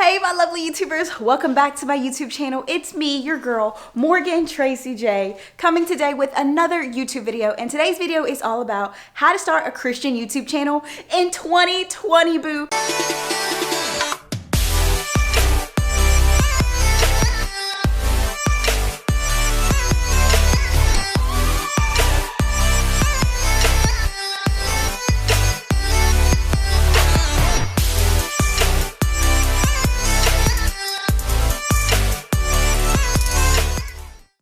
Hey my lovely YouTubers, welcome back to my YouTube channel. It's me, your girl, Morgan Tracy J, coming today with another YouTube video. And today's video is all about how to start a Christian YouTube channel in 2020, boo.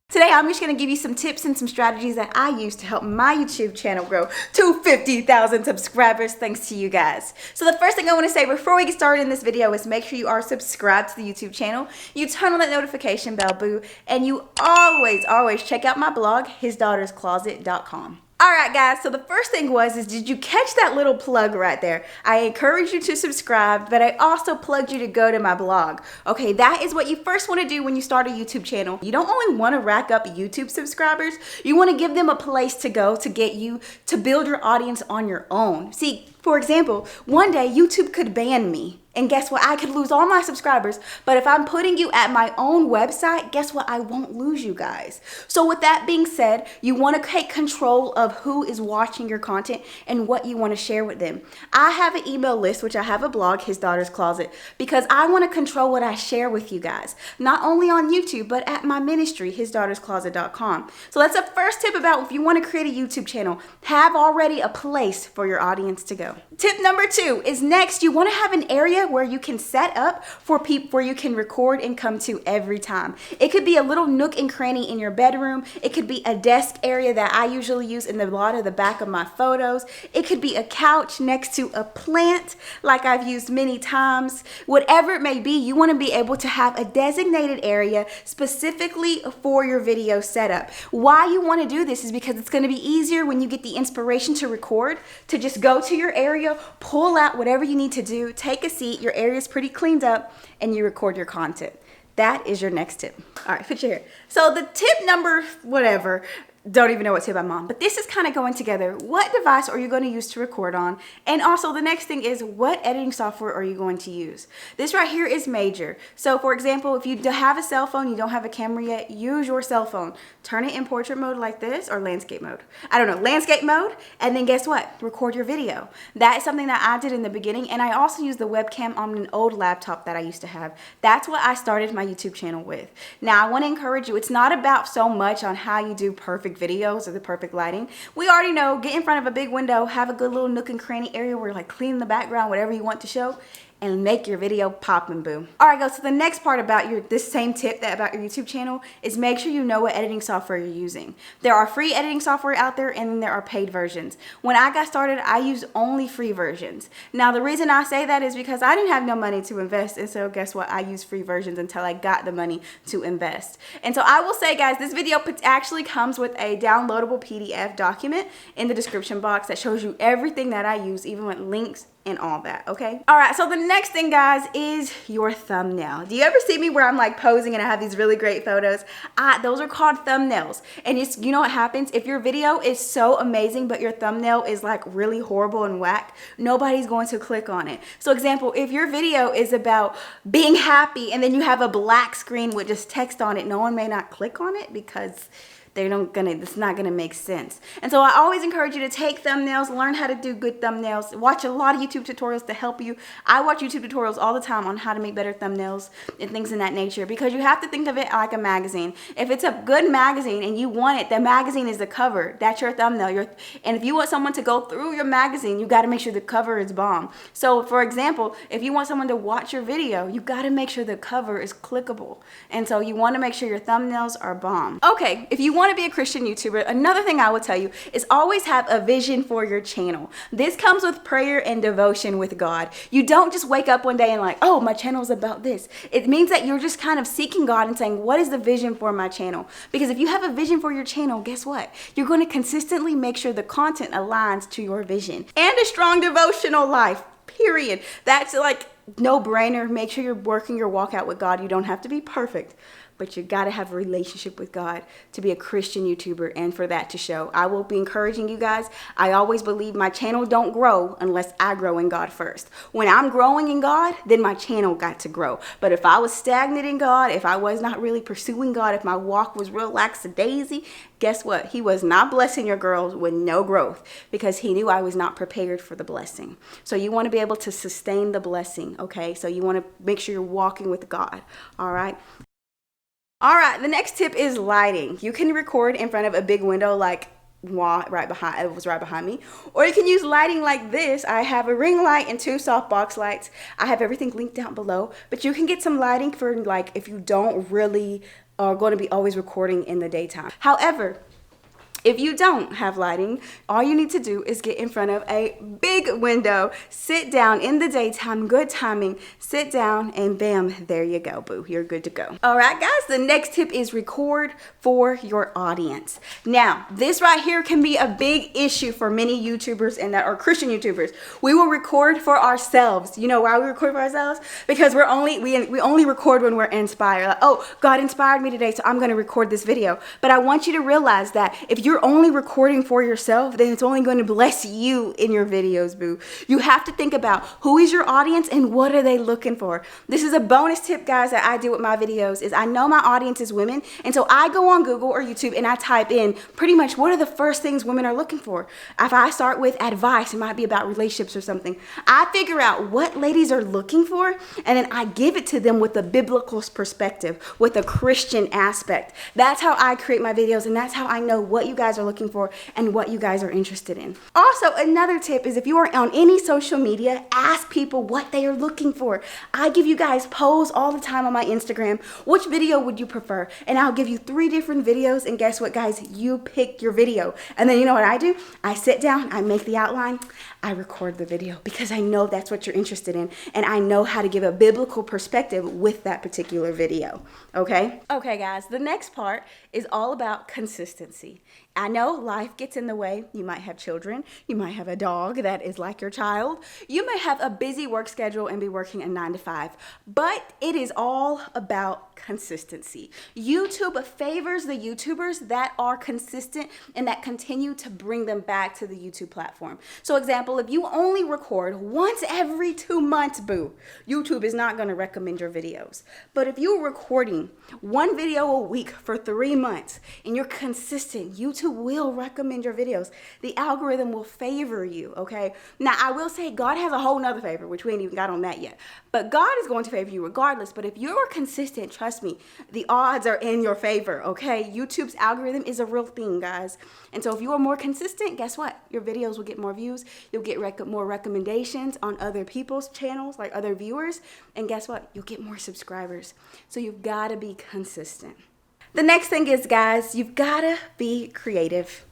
Today, I'm just going to give you some tips and some strategies that I use to help my YouTube channel grow to 50,000 subscribers thanks to you guys. So the first thing I want to say before we get started in this video is make sure you are subscribed to the YouTube channel. You turn on that notification bell, boo, and you always check out my blog, hisdaughterscloset.com. Alright guys, so the first thing is did you catch that little plug right there? I encourage you to subscribe, but I also plugged you to go to my blog. Okay, that is what you first want to do when you start a YouTube channel. You don't only want to rack up YouTube subscribers, you want to give them a place to go to get you to build your audience on your own. See, for example, one day YouTube could ban me. And guess what? I could lose all my subscribers. But if I'm putting you at my own website, guess what? I won't lose you guys. So with that being said, you want to take control of who is watching your content and what you want to share with them. I have an email list, which I have a blog, His Daughter's Closet, because I want to control what I share with you guys. Not only on YouTube, but at my ministry, hisdaughterscloset.com. So that's the first tip about if you want to create a YouTube channel, have already a place for your audience to go. Tip number 2 is next, you want to have an area where you can set up for people where you can record and come to every time. It could be a little nook and cranny in your bedroom. It could be a desk area that I usually use in the lot of the back of my photos. It could be a couch next to a plant like I've used many times. Whatever it may be, you want to be able to have a designated area specifically for your video setup. Why you want to do this is because it's going to be easier when you get the inspiration to record to just go to your area, pull out whatever you need to do, take a seat, your area is pretty cleaned up, and you record your content. That is your next tip. All right, put your hair. So the tip number, whatever, don't even know what tip I'm on, but this is kind of going together. What device are you going to use to record on? And also the next thing is what editing software are you going to use? This right here is major. So for example, if you have a cell phone, you don't have a camera yet, use your cell phone. Turn it in portrait mode like this or landscape mode. I don't know, landscape mode, and then guess what? Record your video. That is something that I did in the beginning, and I also use the webcam on an old laptop that I used to have. That's what I started my YouTube channel with. Now I want to encourage you, it's not about so much on how you do perfect videos or the perfect lighting. We already know, get in front of a big window, have a good little nook and cranny area where like clean the background, whatever you want to show, and make your video pop and boom. All right, guys, so the next part about this same tip about your YouTube channel is make sure you know what editing software you're using. There are free editing software out there, and then there are paid versions. When I got started, I used only free versions. Now, the reason I say that is because I didn't have no money to invest, and so guess what? I used free versions until I got the money to invest. And so I will say, guys, this video actually comes with a downloadable PDF document in the description box that shows you everything that I use, even with links and all that, okay? All right, so the next thing, guys, is your thumbnail. Do you ever see me where I'm like posing and I have these really great photos? Those are called thumbnails. And you know what happens? If your video is so amazing, but your thumbnail is like really horrible and whack, nobody's going to click on it. So example, if your video is about being happy and then you have a black screen with just text on it, no one may not click on it because it's not gonna make sense. And so I always encourage you to take thumbnails, learn how to do good thumbnails, watch a lot of YouTube tutorials to help you. I watch YouTube tutorials all the time on how to make better thumbnails and things in that nature, because you have to think of it like a magazine. If it's a good magazine and you want it, the magazine is the cover. That's your thumbnail. And if you want someone to go through your magazine, you gotta make sure the cover is bomb. So for example, if you want someone to watch your video, you gotta make sure the cover is clickable. And so you wanna make sure your thumbnails are bomb. Okay, if you want to be a Christian YouTuber, another thing I would tell you is always have a vision for your channel. This comes with prayer and devotion with God. You don't just wake up one day and like, oh, my channel is about this. It means that you're just kind of seeking God and saying, what is the vision for my channel? Because if you have a vision for your channel, guess what? You're going to consistently make sure the content aligns to your vision. And a strong devotional life, period. That's like no brainer. Make sure you're working your walk out with God. You don't have to be perfect, but you got to have a relationship with God to be a Christian YouTuber and for that to show. I will be encouraging you guys. I always believe my channel don't grow unless I grow in God first. When I'm growing in God, then my channel got to grow. But if I was stagnant in God, if I was not really pursuing God, if my walk was real lackadaisy, guess what? He was not blessing your girls with no growth because he knew I was not prepared for the blessing. So you want to be able to sustain the blessing, okay? So you want to make sure you're walking with God, all right? All right, the next tip is lighting. You can record in front of a big window like right behind me, or you can use lighting like this. I have a ring light and 2 softbox lights. I have everything linked down below, but you can get some lighting for like if you don't really are going to be always recording in the daytime. However, if you don't have lighting, all you need to do is get in front of a big window, sit down in the daytime, good timing, sit down, and bam, there you go, boo. You're good to go. All right, guys, the next tip is record for your audience. Now, this right here can be a big issue for many YouTubers and that are Christian YouTubers. We will record for ourselves. You know why we record for ourselves? Because we only record when we're inspired. Like, oh, God inspired me today, so I'm going to record this video. But I want you to realize that if you're only recording for yourself, then it's only going to bless you in your videos, boo. You have to think about who is your audience and what are they looking for. This is a bonus tip, guys, that I do with my videos is I know my audience is women, and so I go on Google or YouTube and I type in pretty much what are the first things women are looking for. If I start with advice, it might be about relationships or something. I figure out what ladies are looking for, and then I give it to them with a biblical perspective, with a Christian aspect. That's how I create my videos, and that's how I know what you guys are looking for and what you guys are interested in. Also, another tip is if you are on any social media, ask people what they are looking for. I give you guys polls all the time on my Instagram. Which video would you prefer? And I'll give you 3 different videos, and guess what, guys? You pick your video. And then you know what I do? I sit down, I make the outline, I record the video because I know that's what you're interested in, and I know how to give a biblical perspective with that particular video, okay? Okay, guys, the next part is all about consistency. I know life gets in the way. You might have children. You might have a dog that is like your child. You may have a busy work schedule and be working a 9 to 5, but it is all about consistency. YouTube favors the YouTubers that are consistent and that continue to bring them back to the YouTube platform. So example, if you only record once every 2 months, boo, YouTube is not going to recommend your videos. But if you're recording 1 video a week for 3 months and you're consistent, YouTube will recommend your videos. The algorithm will favor you, okay? Now, I will say God has a whole nother favor, which we ain't even got on that yet. But God is going to favor you regardless. But if you're consistent, trust me, the odds are in your favor, okay? YouTube's algorithm is a real thing, guys. And so if you are more consistent, guess what? Your videos will get more views. You'll get more recommendations on other people's channels, like other viewers. And guess what? You'll get more subscribers. So you've got to be consistent. The next thing is, guys, you've got to be creative.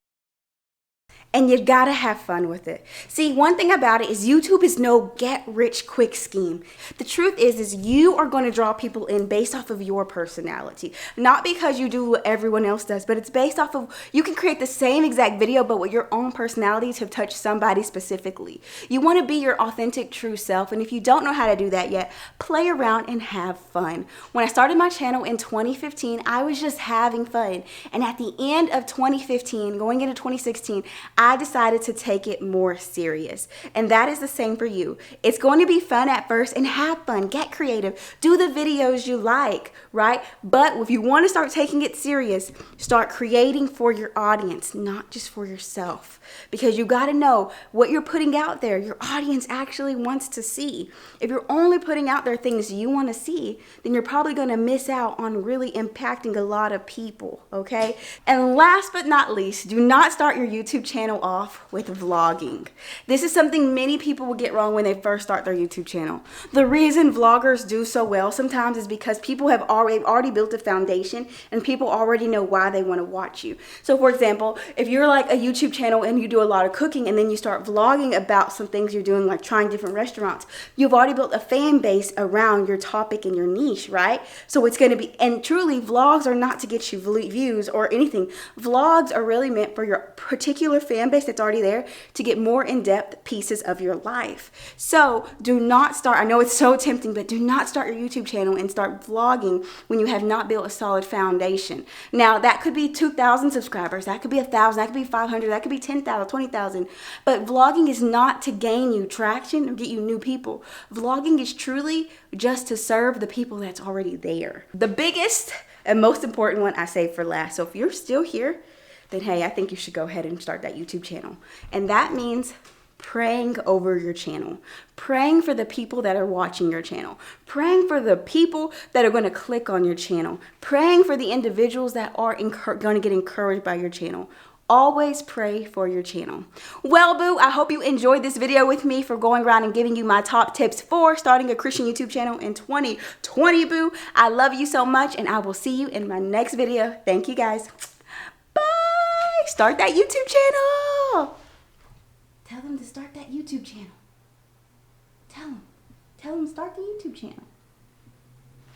And you gotta have fun with it. See, one thing about it is YouTube is no get-rich-quick scheme. The truth is you are going to draw people in based off of your personality. Not because you do what everyone else does, but it's based off of, you can create the same exact video, but with your own personality to touch somebody specifically. You want to be your authentic, true self, and if you don't know how to do that yet, play around and have fun. When I started my channel in 2015, I was just having fun. And at the end of 2015, going into 2016, I decided to take it more serious. And that is the same for you. It's going to be fun at first, and have fun, get creative, do the videos you like, right? But if you want to start taking it serious, start creating for your audience, not just for yourself. Because you got to know what you're putting out there, your audience actually wants to see. If you're only putting out there things you want to see, then you're probably going to miss out on really impacting a lot of people, okay? And last but not least, do not start your YouTube channel off with vlogging. This is something many people will get wrong when they first start their YouTube channel. The reason vloggers do so well sometimes is because people have already built a foundation, and people already know why they want to watch you. So for example, if you're like a YouTube channel and you do a lot of cooking, and then you start vlogging about some things you're doing, like trying different restaurants, you've already built a fan base around your topic and your niche, right? So it's going to be, and truly vlogs are not to get you views or anything. Vlogs are really meant for your particular fan fan base that's already there to get more in-depth pieces of your life. So do not start, I know it's so tempting, but do not start your YouTube channel and start vlogging when you have not built a solid foundation. Now that could be 2,000 subscribers, that could be 1,000, that could be 500, that could be 10,000, 20,000. But vlogging is not to gain you traction or get you new people. Vlogging is truly just to serve the people that's already there. The biggest and most important one I save for last. So if you're still here, then hey, I think you should go ahead and start that YouTube channel. And that means praying over your channel, praying for the people that are watching your channel, praying for the people that are going to click on your channel, praying for the individuals that are going to get encouraged by your channel. Always pray for your channel. Well, boo, I hope you enjoyed this video with me for going around and giving you my top tips for starting a Christian YouTube channel in 2020, boo. I love you so much, and I will see you in my next video. Thank you, guys. Bye. Start that YouTube channel. Tell them to start that YouTube channel. Tell them. Tell them to start the YouTube channel.